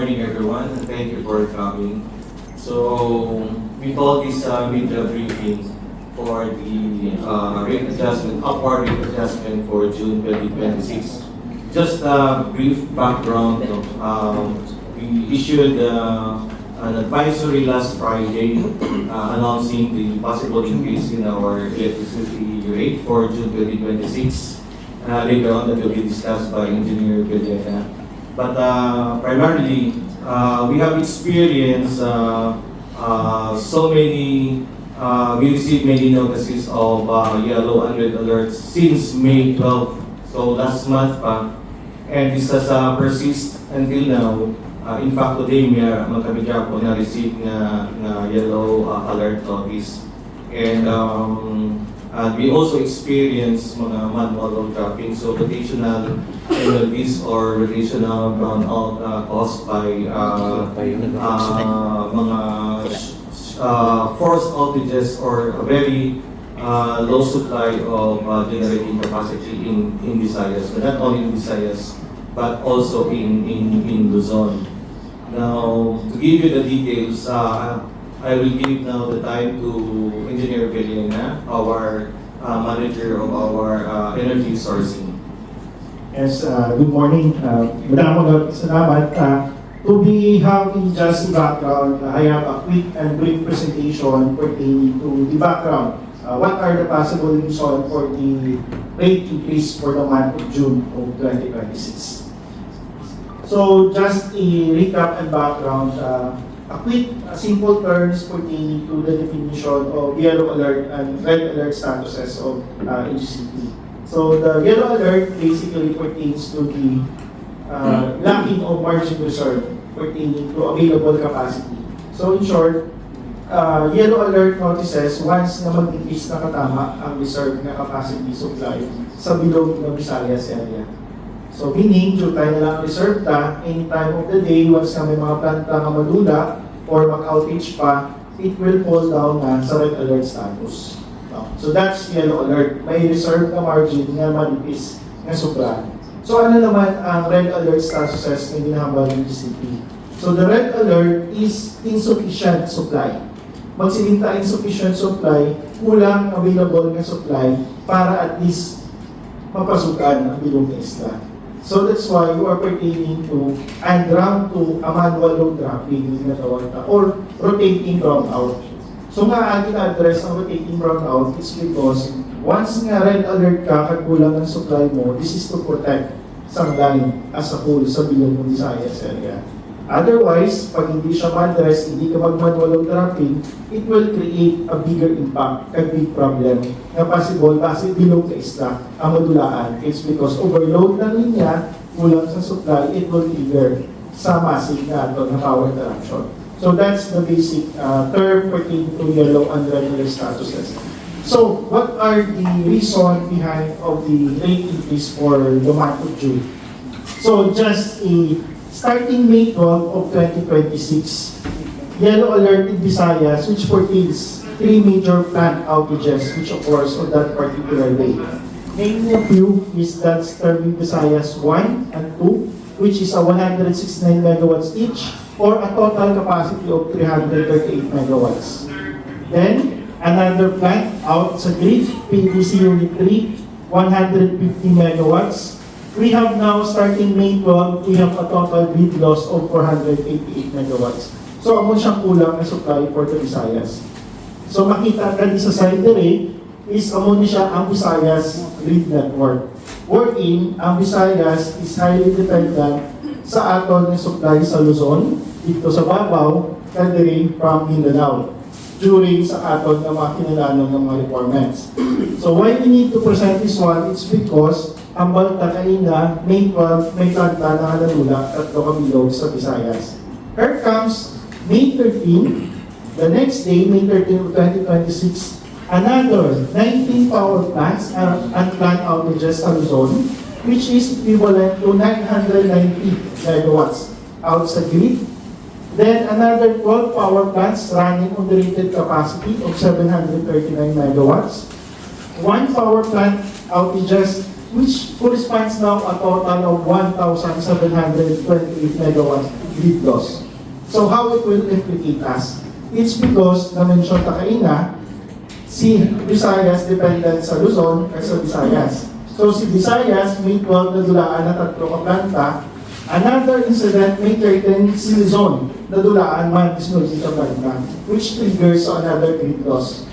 morning, everyone, and thank you for coming. So, we call this media briefing for the rate adjustment, upward rate adjustment for June 2026. Just a brief background. We issued an advisory last Friday announcing the possible increase in our electricity rate for June 2026. Later on, that will be discussed by Engineer Villena. But primarily, we have experienced so many, we received many notices of yellow and red alerts since May 12th, so last month pa. And this has persist until now. In fact, today, kami po na-receive na yellow alert notice. And we also experience mga manual load dropping, so rotational MLBs or rotational brownout caused by mga forced outages or a very low supply of generating capacity in Visayas, but not only in Visayas, but also in Luzon. Now, to give you the details, I will give now the time to Engineer Villena, our manager of our energy sourcing. Yes, good morning. Maraming salamat. To be having just the background, I have a quick and brief presentation pertaining to the background. What are the possible reasons for the rate increase for the month of June of 2026? So just a recap and background, a quick, simple terms pertaining to the definition of yellow alert and red alert statuses of NGCP. So the yellow alert basically pertains to the lacking of margin reserve pertaining to available capacity. So in short, yellow alert notices once na mag-increase na katama ang reserve na capacity supply sa bilog ng Visayas area. So meaning, due tayo na lang reserve ta, any time of the day, once na may mga planta na madula or mag-outage pa, it will fall down na sa red alert status. So that's yellow alert. May reserve na margin na manipis na sobra. So ano naman ang red alert statuses na ginahambal ng GCP? So the red alert is insufficient supply. Magsilinta insufficient supply, kulang available na supply para at least mapasukan ang bilog na isla. So that's why you are pertaining to and round to a manual load dropping or rotating brownout. So nga ating address ang rotating brownout is because once nga red alert ka kagkulang ng supply mo, this is to protect some line as a whole sa bilog ng Visayas area. Otherwise, pag hindi siya ma-address, hindi ka mag-manual load dropping, it will create a bigger impact, a big problem na possible kasi bilog ka isla ang madulaan. It's because overload ng linya, kulang sa supply, it will trigger sa massive na power interruption. So that's the basic term pertaining to yellow and red alert statuses. So what are the reasons behind of the rate increase for the month of June? So just starting May 12 of 2026, yellow alert in Visayas, which pertains 3 major plant outages which occurs on that particular day. Naming a few is that Sterling Visayas 1 and 2, which is a 169 megawatts each, or a total capacity of 338 megawatts. Then, another plant out sa grid, PDC Unit 3, 150 megawatts. We have now, starting May 12, we have a total grid loss of 488 megawatts. So, amon siyang kulang na supply for the Visayas. So, makita ka sa side rate is amon siya ang Visayas grid network. Wherein, ang Visayas is highly dependent sa aton ng supply sa Luzon, dito sa Babaw, kadiri from Mindanao, during sa aton ng mga kinalanon ng mga requirements. So, why we need to present this one? It's because ang balta kaina, May 12, may planta na halalula at kabilog sa Visayas. Here comes May 13, the next day, May 13 of 2026, another 19 power plants and plant outages sa Luzon, which is equivalent to 990 megawatts out sa grid. Then another 12 power plants running on the rated capacity of 739 megawatts. One power plant outages which corresponds now a total of 1,728 megawatts grid loss. So how it will implicate us? It's because, na-mention ta kaina, si Visayas dependent sa Luzon at sa Visayas. So si Visayas may 12 na dulaan na tatlo ka planta. Another incident may 13 si Luzon na dulaan man isunod sa planta, which triggers another grid loss,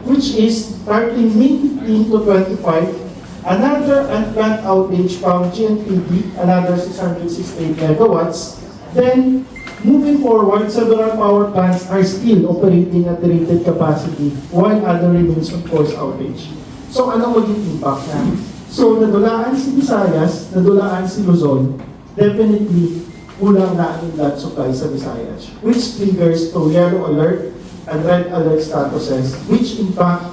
which is starting May 15 to 25. Another unplanned outage from GNPD, another 668 megawatts. Then, moving forward, several power plants are still operating at the rated capacity while other remains on force outage. So, ano maging impact na? So, nadulaan si Visayas, nadulaan si Luzon, definitely kulang na ang blood supply sa Visayas, which triggers to yellow alert and red alert statuses, which impact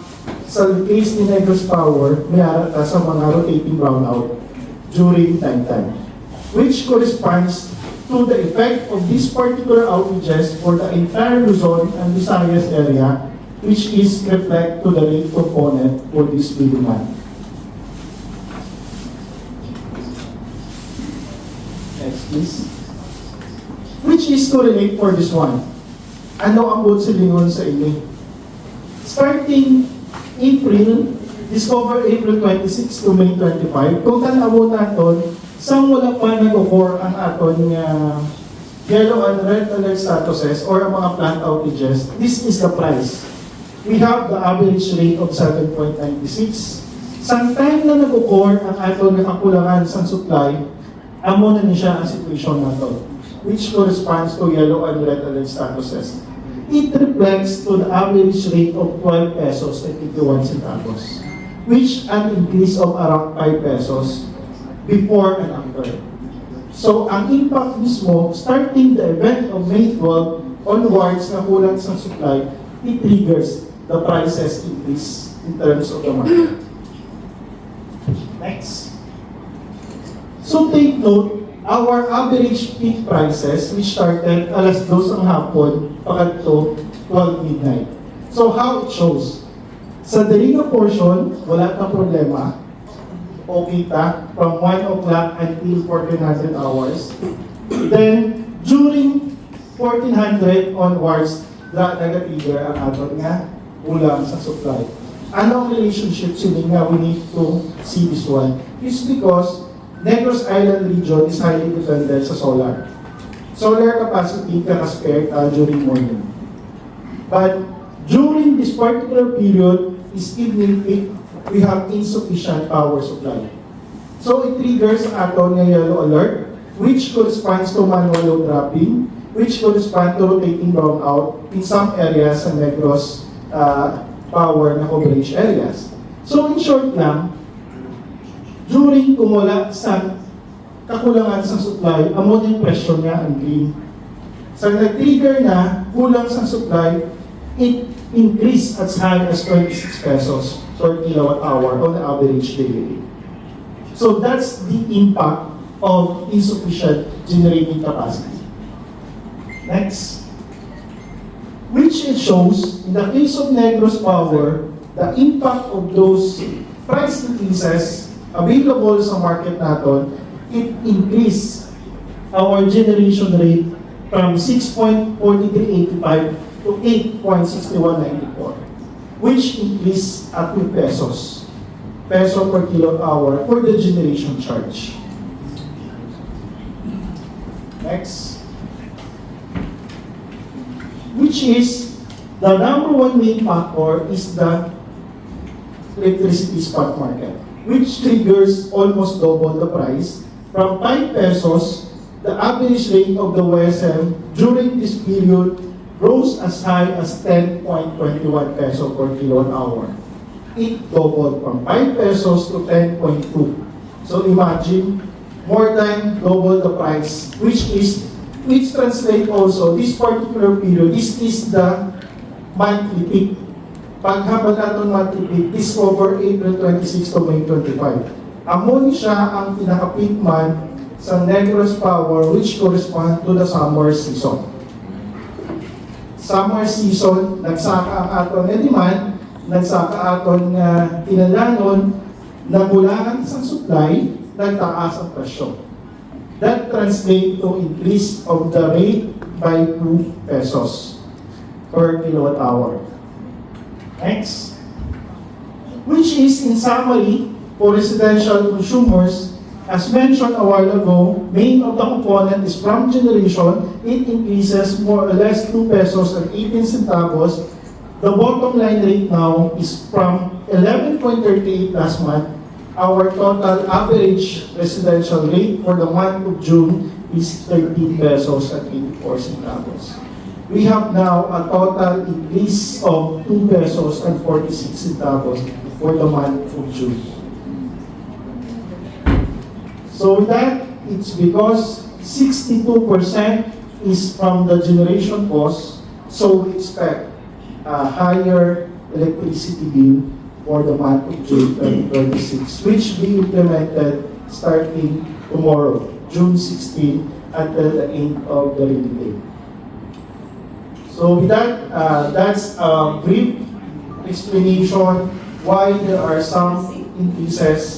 sa case ni Negros Power, may arata sa mga rotating brownout during time, which corresponds to the effect of these particular outages for the entire Luzon and Visayas area, which is reflect to the rate component for this bill demand. Next, please. Which is correlate for this one. Ano ang good silingon sa inyo? Starting April, discover April 26 to May 25. Kung tanawo natin, saan wala pa nag-occur ang aton yellow and red alert statuses or ang mga plant outages, this is the price. We have the average rate of 7.96. Sa time na nag-occur ang aton nakakulangan sa supply, amo na niya ang situation natin, which corresponds to yellow and red alert statuses. It reflects to the average rate of 12 pesos and 51 centavos, which an increase of around 5 pesos before and after. So, ang impact mismo, starting the event of May 12 onwards na kulang sa supply, it triggers the prices increase in terms of the market. Next. So, take note, our average peak prices, which started alas 2 ang hapon, pagkat 12 midnight. So how it shows? Sa Deliga portion, wala na problema. Okay ta, from 1 o'clock until 1400 hours. Then, during 1400 onwards, nag-trigger ang aton nga ulam sa supply. Anong relationship sila nga we need to see this one? It's because Negros Island region is highly dependent sa solar. Solar capacity can spare during morning. But during this particular period, is evening peak, we have insufficient power supply. So it triggers ang aton nga yellow alert, which corresponds to manual load dropping, which corresponds to rotating brownout in some areas sa Negros power na coverage areas. So in short lang, during kumula sa kakulangan sa supply, amo yung pressure niya ang green. Sa nag-trigger na kulang sa supply, it increased as high as 26 pesos per kilowatt hour on the average daily rate. So that's the impact of insufficient generating capacity. Next. Which it shows, in the case of Negros Power, the impact of those price increases available sa market natin, it increased our generation rate from 6.4385 to 8.6194, which increased at 2 pesos per kilowatt hour for the generation charge. Next. Which is the number one main factor is the electricity spot market, which triggers almost double the price. From 5 pesos, the average rate of the WSM during this period rose as high as 10.21 peso per kilowatt hour. It doubled from 5 pesos to 10.2. So imagine, more than double the price, which translate also, this particular period, this is the monthly peak. Paghabal natin monthly peak, discover April 26 to May 25. Amon siya ang pinaka-peak month sa Negros Power, which correspond to the summer season. Summer season, nagsaka ang aton na demand, nagsaka aton na tinalanon, nagulangan sa supply, nagtaas ang presyo. That translates to increase of the rate by 2 pesos per kilowatt hour. Next. Which is in summary for residential consumers, as mentioned a while ago, main of the component is from generation. It increases more or less 2 pesos and 18 centavos. The bottom line rate now is from 11.38 last month. Our total average residential rate for the month of June is 13 pesos and 84 centavos. We have now a total increase of 2 pesos and 46 centavos for the month of June. So with that, it's because 62% is from the generation cost, so we expect a higher electricity bill for the month of June 2026, which we implemented starting tomorrow, June 16, until the end of the reading day. So with that, that's a brief explanation why there are some increases